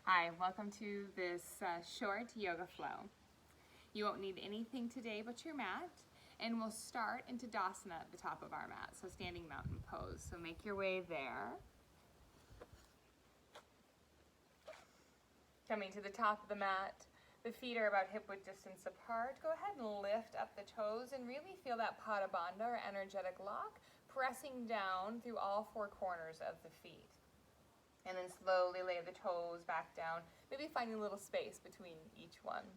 Hi, welcome to this short yoga flow. You won't need anything today but your mat, and we'll start into Tadasana at the top of our mat, so standing mountain pose. So make your way there. Coming to the top of the mat, the feet are about hip-width distance apart. Go ahead and lift up the toes and really feel that Pada Bandha or energetic lock pressing down through all four corners of the feet. And then slowly lay the toes back down, maybe finding a little space between each one.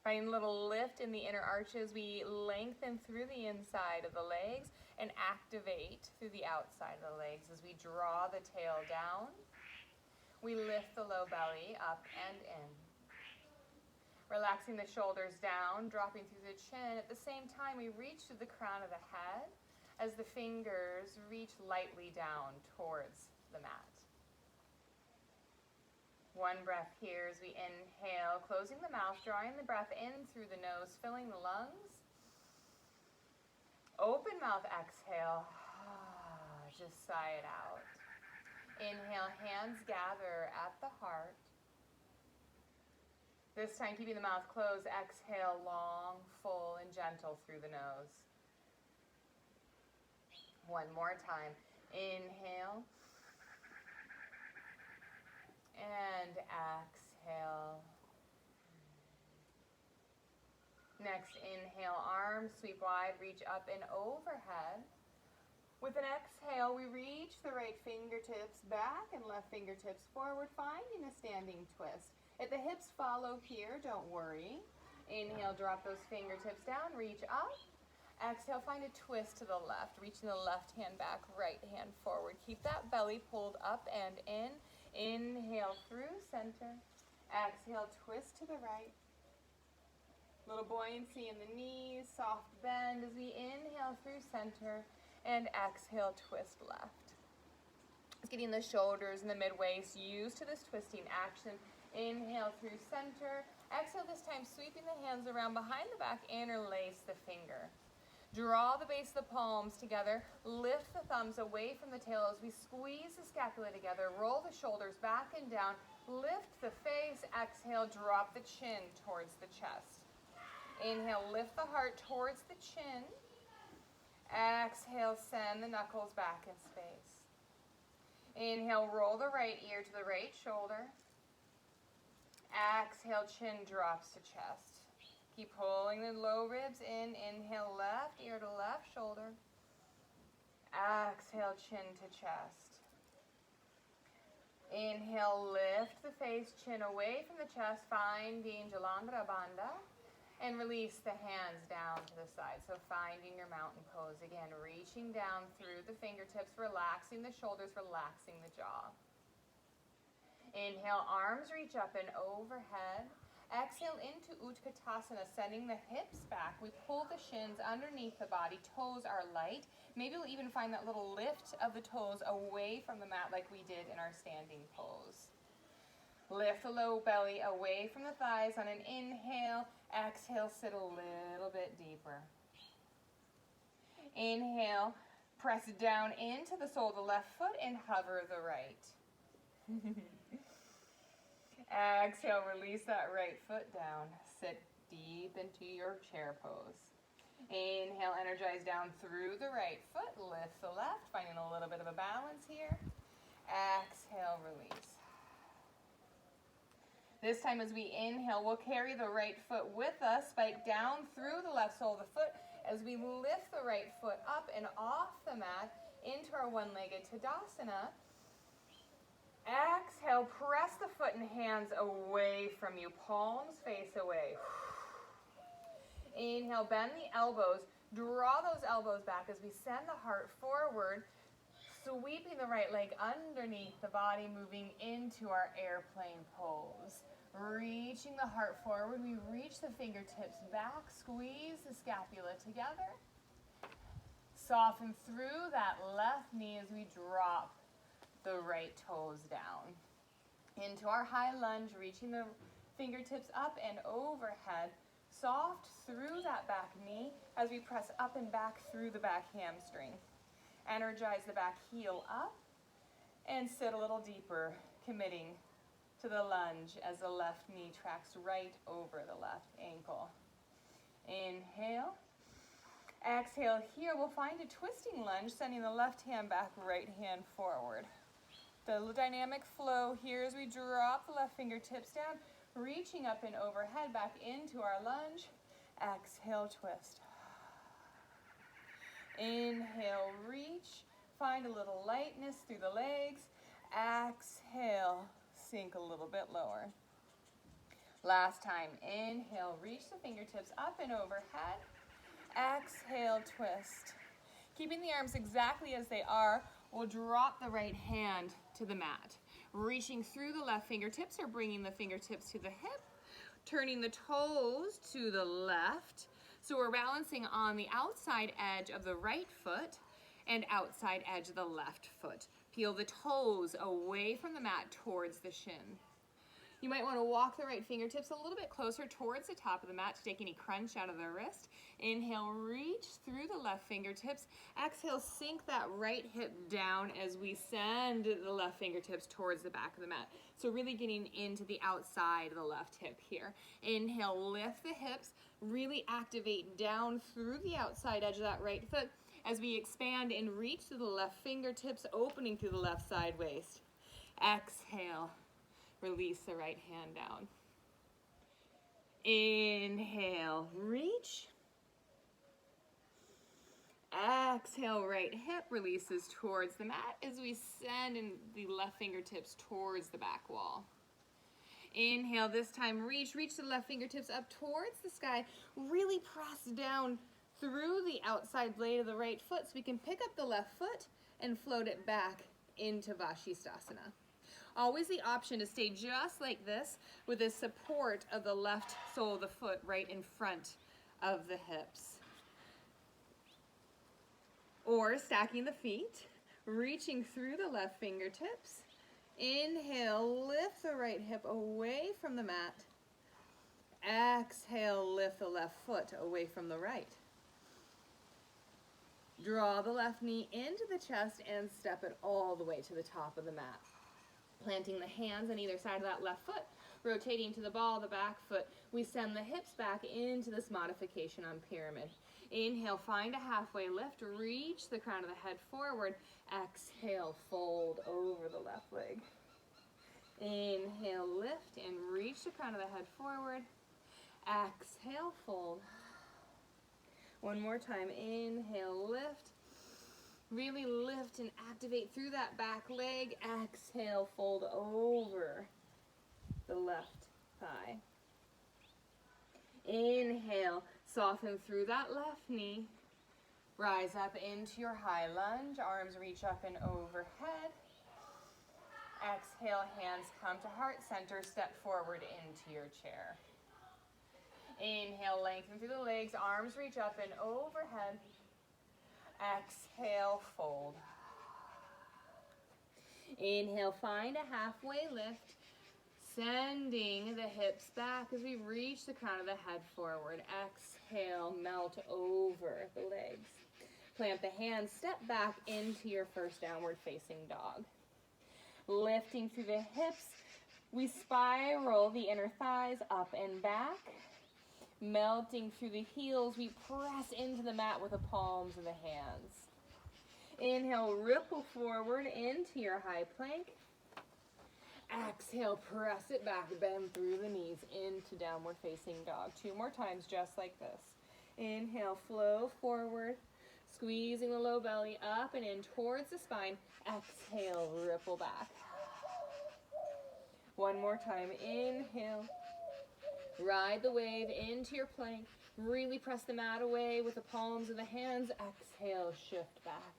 Finding a little lift in the inner arches, we lengthen through the inside of the legs and activate through the outside of the legs as we draw the tail down. We lift the low belly up and in. Relaxing the shoulders down, dropping through the chin. At the same time, we reach to the crown of the head as the fingers reach lightly down towards the mat. One breath here as we inhale, closing the mouth, drawing the breath in through the nose, filling the lungs. Open mouth, exhale. Just sigh it out. Inhale, hands gather at the heart. This time, keeping the mouth closed, exhale long, full, and gentle through the nose. One more time. Inhale. And exhale. Next, inhale, arms sweep wide, reach up and overhead. With an exhale, we reach the right fingertips back and left fingertips forward, finding a standing twist. If the hips follow here, don't worry. Inhale, drop those fingertips down, reach up. Exhale, find a twist to the left, reaching the left hand back, right hand forward. Keep that belly pulled up and in. Inhale through center. Exhale, twist to the right. Little buoyancy in the knees, soft bend as we inhale through center and exhale, twist left. It's getting the shoulders and the mid-waist used to this twisting action. Inhale through center. Exhale this time, sweeping the hands around behind the back, interlace the finger. Draw the base of the palms together, lift the thumbs away from the tail as we squeeze the scapula together, roll the shoulders back and down, lift the face, exhale, drop the chin towards the chest. Inhale, lift the heart towards the chin. Exhale, send the knuckles back in space. Inhale, roll the right ear to the right shoulder. Exhale, chin drops to chest. Keep pulling the low ribs in. Inhale, left ear to left shoulder. Exhale, chin to chest. Inhale, lift the face, chin away from the chest, finding Jalandhara Bandha. And release the hands down to the side. So finding your mountain pose. Again, reaching down through the fingertips, relaxing the shoulders, relaxing the jaw. Inhale, arms reach up and overhead. Exhale into Utkatasana, sending the hips back. We pull the shins underneath the body. Toes are light. Maybe we'll even find that little lift of the toes away from the mat like we did in our standing pose. Lift the low belly away from the thighs on an inhale. Exhale, sit a little bit deeper. Inhale, press down into the sole of the left foot and hover the right. Exhale, release that right foot down. Sit deep into your chair pose. Inhale, energize down through the right foot. Lift the left, finding a little bit of a balance here. Exhale, release. This time as we inhale, we'll carry the right foot with us, spike down through the left sole of the foot as we lift the right foot up and off the mat into our one-legged Tadasana. Exhale, press the foot and hands away from you, palms face away. Inhale, bend the elbows, draw those elbows back as we send the heart forward, sweeping the right leg underneath the body, moving into our airplane pose. Reaching the heart forward, we reach the fingertips back, squeeze the scapula together. Soften through that left knee as we drop the right toes down. Into our high lunge, reaching the fingertips up and overhead. Soft through that back knee as we press up and back through the back hamstring. Energize the back heel up and sit a little deeper committing to the lunge as the left knee tracks right over the left ankle. Inhale. Exhale here, we'll find a twisting lunge, sending the left hand back, right hand forward. The dynamic flow here as we drop the left fingertips down, reaching up and overhead back into our lunge. Exhale, twist. Inhale, reach. Find a little lightness through the legs. Exhale, sink a little bit lower. Last time, inhale, reach the fingertips up and overhead. Exhale, twist. Keeping the arms exactly as they are, we'll drop the right hand to the mat. Reaching through the left fingertips or bringing the fingertips to the hip. Turning the toes to the left. So we're balancing on the outside edge of the right foot and outside edge of the left foot. Peel the toes away from the mat towards the shin. You might want to walk the right fingertips a little bit closer towards the top of the mat to take any crunch out of the wrist. Inhale, reach through the left fingertips. Exhale, sink that right hip down as we send the left fingertips towards the back of the mat. So really getting into the outside of the left hip here. Inhale, lift the hips, really activate down through the outside edge of that right foot as we expand and reach to the left fingertips, opening through the left side waist. Exhale. Release the right hand down. Inhale, reach. Exhale, right hip releases towards the mat as we send in the left fingertips towards the back wall. Inhale, this time reach the left fingertips up towards the sky. Really press down through the outside blade of the right foot so we can pick up the left foot and float it back into Vashisthasana. Always the option to stay just like this with the support of the left sole of the foot right in front of the hips. Or stacking the feet, reaching through the left fingertips. Inhale, lift the right hip away from the mat. Exhale, lift the left foot away from the right. Draw the left knee into the chest and step it all the way to the top of the mat. Planting the hands on either side of that left foot, rotating to the ball of the back foot, we send the hips back into this modification on pyramid. Inhale, find a halfway lift, reach the crown of the head forward. Exhale, fold over the left leg. Inhale, lift and reach the crown of the head forward. Exhale, fold. One more time, inhale, lift. Really lift and activate through that back leg. Exhale, fold over the left thigh. Inhale, soften through that left knee. Rise up into your high lunge. Arms reach up and overhead. Exhale, hands come to heart center. Step forward into your chair. Inhale, lengthen through the legs. Arms reach up and overhead. Exhale, fold. Inhale, find a halfway lift, sending the hips back as we reach the crown of the head forward. Exhale, melt over the legs. Plant the hands, step back into your first downward facing dog. Lifting through the hips, we spiral the inner thighs up and back. Melting through the heels, we press into the mat with the palms of the hands. Inhale, ripple forward into your high plank. Exhale, press it back, bend through the knees into downward facing dog. 2 more times, just like this. Inhale, flow forward, squeezing the low belly up and in towards the spine. Exhale, ripple back. 1 more time, inhale. Ride the wave into your plank. Really press the mat away with the palms of the hands. Exhale, shift back.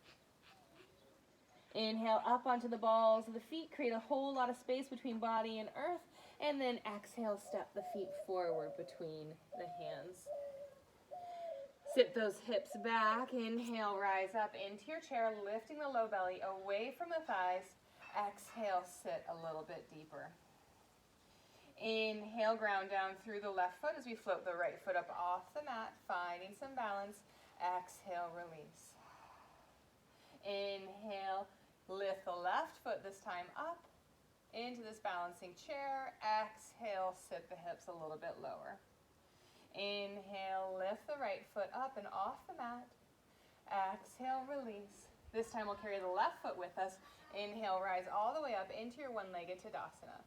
Inhale, up onto the balls of the feet. Create a whole lot of space between body and earth. And then exhale, step the feet forward between the hands. Sit those hips back. Inhale, rise up into your chair, lifting the low belly away from the thighs. Exhale, sit a little bit deeper. Inhale, ground down through the left foot as we float the right foot up off the mat, finding some balance. Exhale, release. Inhale, lift the left foot this time up. into this balancing chair. Exhale, sit the hips a little bit lower. Inhale, lift the right foot up and off the mat. Exhale, release. This time we'll carry the left foot with us. Inhale, rise all the way up into your one-legged Tadasana.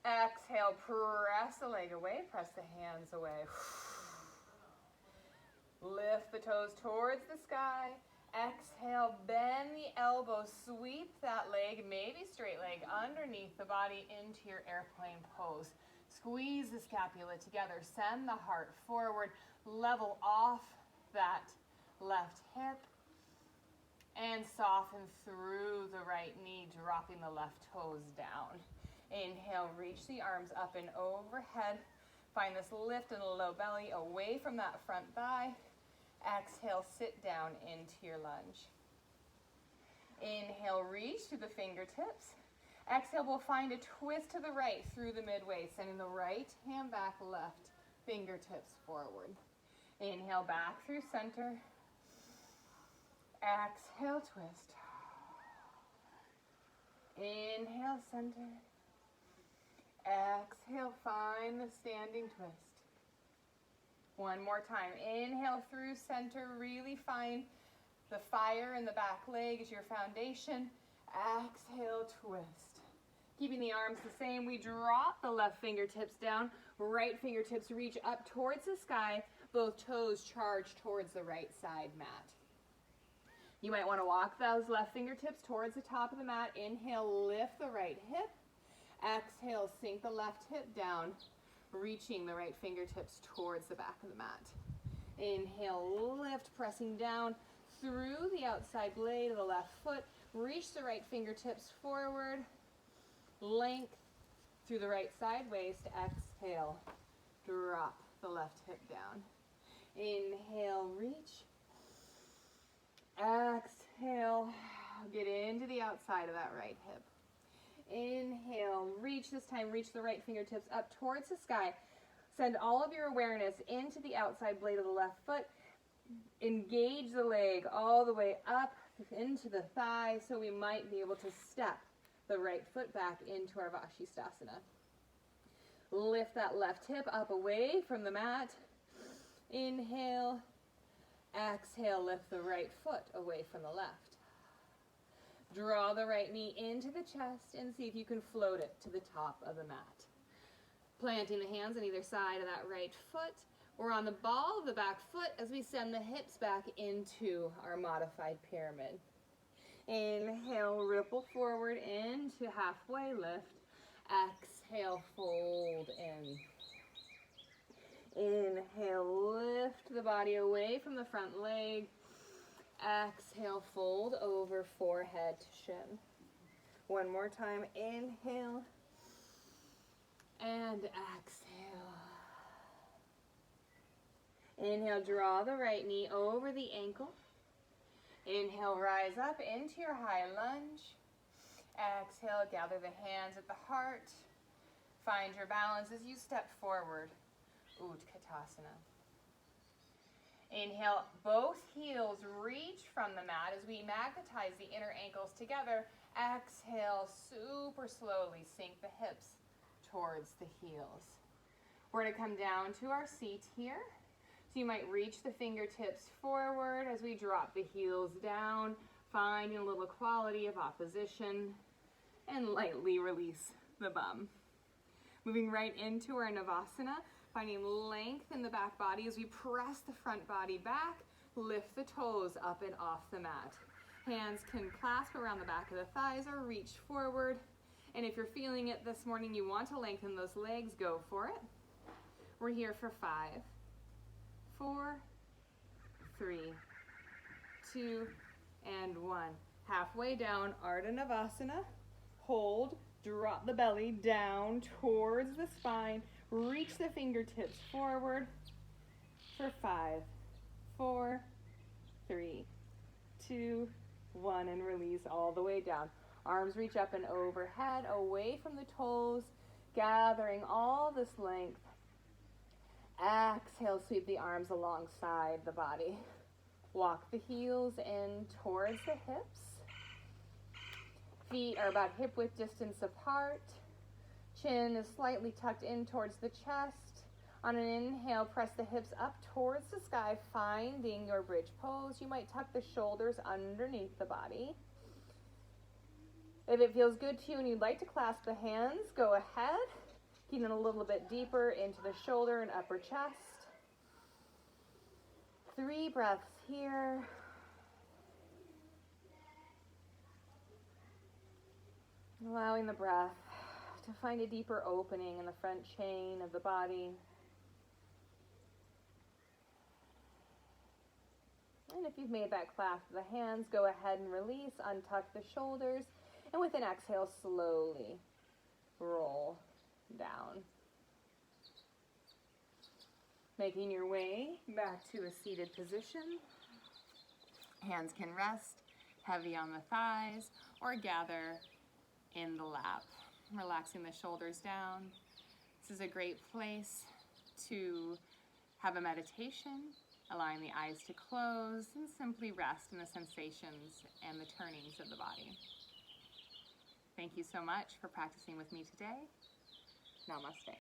Exhale, press the leg away, press the hands away. Lift the toes towards the sky. Exhale, bend the elbows, sweep that leg, maybe straight leg underneath the body into your airplane pose. Squeeze the scapula together, send the heart forward, level off that left hip, and soften through the right knee, dropping the left toes down. Inhale, reach the arms up and overhead. Find this lift in the low belly away from that front thigh. Exhale, sit down into your lunge. Inhale, reach through the fingertips. Exhale, we'll find a twist to the right through the midway, sending the right hand back, left fingertips forward. Inhale, back through center. Exhale, twist. Inhale, center. Exhale, find the standing twist. One more time. Inhale through center. Really find the fire in the back leg as your foundation. Exhale, twist. Keeping the arms the same, we drop the left fingertips down. Right fingertips reach up towards the sky. Both toes charge towards the right side mat. You might want to walk those left fingertips towards the top of the mat. Inhale, lift the right hip. Exhale, sink the left hip down, reaching the right fingertips towards the back of the mat. Inhale, lift, pressing down through the outside blade of the left foot. Reach the right fingertips forward. Length through the right side waist. Exhale, drop the left hip down. Inhale, reach. Exhale, get into the outside of that right hip. Inhale, reach. This time, reach the right fingertips up towards the sky. Send all of your awareness into the outside blade of the left foot. Engage the leg all the way up into the thigh, so we might be able to step the right foot back into our Vashisthasana. Lift that left hip up away from the mat. Inhale. Exhale, lift the right foot away from the left. Draw the right knee into the chest and see if you can float it to the top of the mat. Planting the hands on either side of that right foot. We're on the ball of the back foot as we send the hips back into our modified pyramid. Inhale, ripple forward into halfway lift. Exhale, fold in. Inhale, lift the body away from the front leg. Exhale, fold over forehead to shin. One more time, inhale and exhale. Inhale, draw the right knee over the ankle. Inhale, rise up into your high lunge. Exhale, gather the hands at the heart. Find your balance as you step forward. Utkatasana. Inhale, both heels reach from the mat as we magnetize the inner ankles together. Exhale, super slowly sink the hips towards the heels. We're going to come down to our seat here. So you might reach the fingertips forward as we drop the heels down, finding a little quality of opposition, and lightly release the bum. Moving right into our Navasana. Finding length in the back body as we press the front body back, lift the toes up and off the mat. Hands can clasp around the back of the thighs or reach forward. And if you're feeling it this morning, you want to lengthen those legs, go for it. We're here for 5, 4, 3, 2, and 1. Halfway down, Ardha Navasana. Hold, drop the belly down towards the spine. Reach the fingertips forward for 5, 4, 3, 2, 1, and release all the way down. Arms reach up and overhead, away from the toes, gathering all this length. Exhale, sweep the arms alongside the body. Walk the heels in towards the hips. Feet are about hip width distance apart. Chin is slightly tucked in towards the chest. On an inhale, press the hips up towards the sky, finding your bridge pose. You might tuck the shoulders underneath the body. If it feels good to you and you'd like to clasp the hands, go ahead. Getting a little bit deeper into the shoulder and upper chest. 3 breaths here. Allowing the breath to find a deeper opening in the front chain of the body. And if you've made that clasp of the hands, go ahead and release, untuck the shoulders, and with an exhale, slowly roll down. Making your way back to a seated position. Hands can rest heavy on the thighs or gather in the lap. Relaxing the shoulders down. This is a great place to have a meditation, allowing the eyes to close and simply rest in the sensations and the turnings of the body. Thank you so much for practicing with me today. Namaste.